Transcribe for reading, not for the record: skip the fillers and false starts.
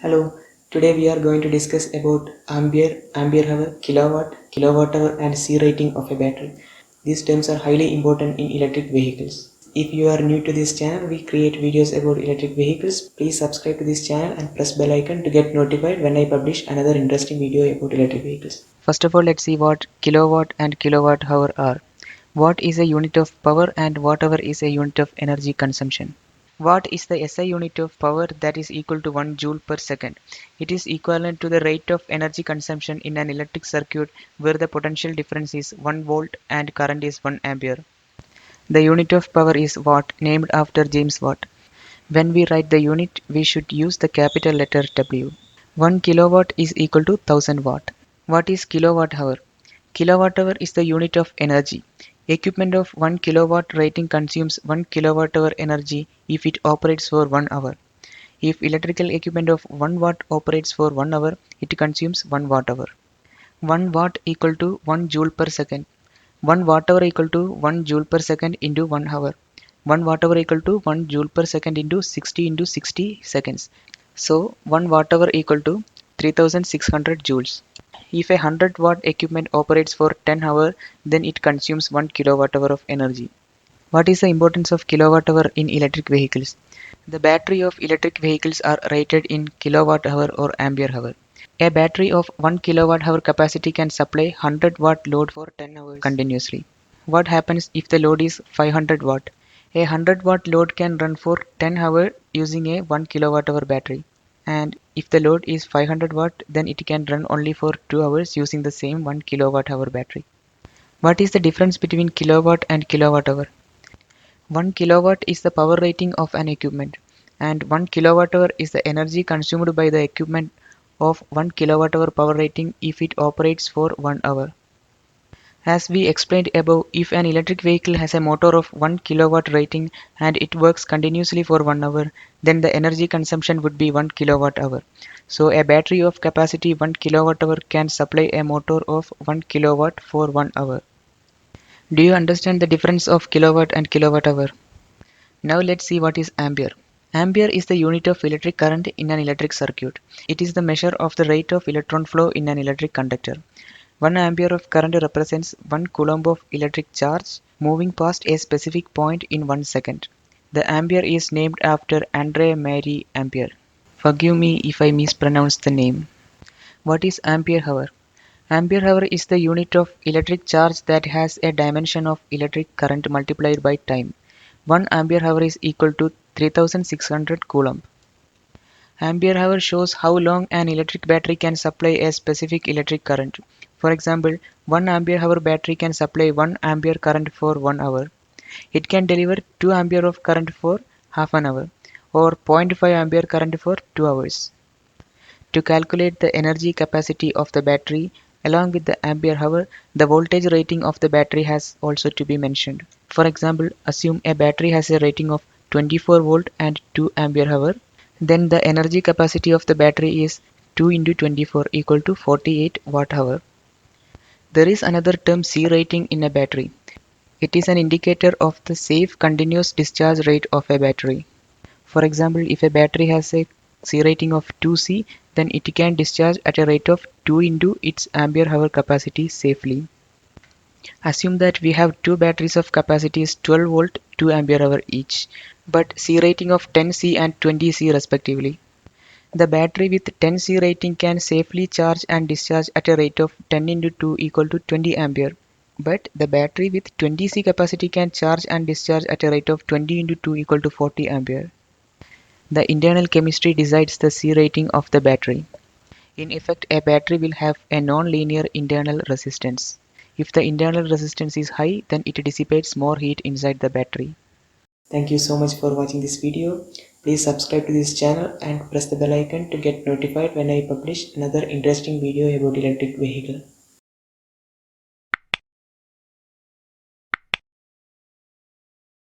Hello, today we are going to discuss about ampere hour, kilowatt hour and C rating of a battery. These terms are highly important in electric vehicles. If you are new to this channel, we create videos about electric vehicles. Please subscribe to this channel and press bell icon to get notified when I publish another interesting video about electric vehicles. First of all, let's see what kilowatt and kilowatt hour are. Watt is a unit of power and watt hour is a unit of energy consumption. Watt is the SI unit of power that is equal to 1 joule per second. It is equivalent to the rate of energy consumption in an electric circuit where the potential difference is 1 volt and current is 1 ampere. The unit of power is watt, named after James Watt. When we write the unit, we should use the capital letter W. 1 kilowatt is equal to 1000 watt. What is kilowatt hour? Kilowatt hour is the unit of energy. Equipment of 1 kilowatt rating consumes 1 kilowatt hour energy if it operates for 1 hour. If electrical equipment of 1 watt operates for 1 hour, it consumes 1 watt hour. 1 watt equal to 1 joule per second. 1 watt hour equal to 1 joule per second into 1 hour. 1 watt hour equal to 1 joule per second into 60 seconds. So 1 watt hour equal to 3600 joules. If a 100 watt equipment operates for 10 hours, then it consumes 1 kilowatt hour of energy. What is the importance of kilowatt hour in electric vehicles? The battery of electric vehicles are rated in kilowatt hour or ampere hour. A battery of 1 kilowatt hour capacity can supply 100 watt load for 10 hours continuously. What happens if the load is 500 watt? A 100 watt load can run for 10 hours using a 1 kilowatt hour battery. And if the load is 500 watt, then it can run only for 2 hours using the same 1 kilowatt hour battery. What is the difference between kilowatt and kilowatt hour? 1 kilowatt is the power rating of an equipment, and 1 kilowatt hour is the energy consumed by the equipment of 1 kilowatt hour power rating if it operates for 1 hour. As we explained above, if an electric vehicle has a motor of 1 kilowatt rating and it works continuously for 1 hour, then the energy consumption would be 1 kilowatt hour. So a battery of capacity 1 kilowatt hour can supply a motor of 1 kilowatt for 1 hour. Do you understand the difference of kilowatt and kilowatt hour? Now let's see what is ampere. Ampere is the unit of electric current in an electric circuit. It is the measure of the rate of electron flow in an electric conductor. 1 ampere of current represents 1 coulomb of electric charge moving past a specific point in 1 second. The ampere is named after Andre Marie Ampere. Forgive me if I mispronounce the name. What is ampere hour? Ampere hour is the unit of electric charge that has a dimension of electric current multiplied by time. 1 ampere hour is equal to 3600 coulomb. Ampere hour shows how long an electric battery can supply a specific electric current. For example, 1 ampere hour battery can supply 1 ampere current for 1 hour. It can deliver 2 ampere of current for half an hour or 0.5 ampere current for 2 hours. To calculate the energy capacity of the battery along with the ampere hour, the voltage rating of the battery has also to be mentioned. For example, assume a battery has a rating of 24 volt and 2 ampere hour. Then the energy capacity of the battery is 2 into 24 equal to 48 watt hour. There is another term C rating in a battery. It is an indicator of the safe continuous discharge rate of a battery. For example, if a battery has a C rating of 2C, then it can discharge at a rate of 2 into its ampere hour capacity safely. Assume that we have two batteries of capacities 12 volt 2 ampere hour each, but C rating of 10C and 20C respectively. The battery with 10C rating can safely charge and discharge at a rate of 10 into 2 equal to 20 ampere. But the battery with 20C capacity can charge and discharge at a rate of 20 into 2 equal to 40 ampere. The internal chemistry decides the C rating of the battery. In effect, a battery will have a non-linear internal resistance. If the internal resistance is high, then it dissipates more heat inside the battery. Thank you so much for watching this video. Please subscribe to this channel and press the bell icon to get notified when I publish another interesting video about electric vehicle.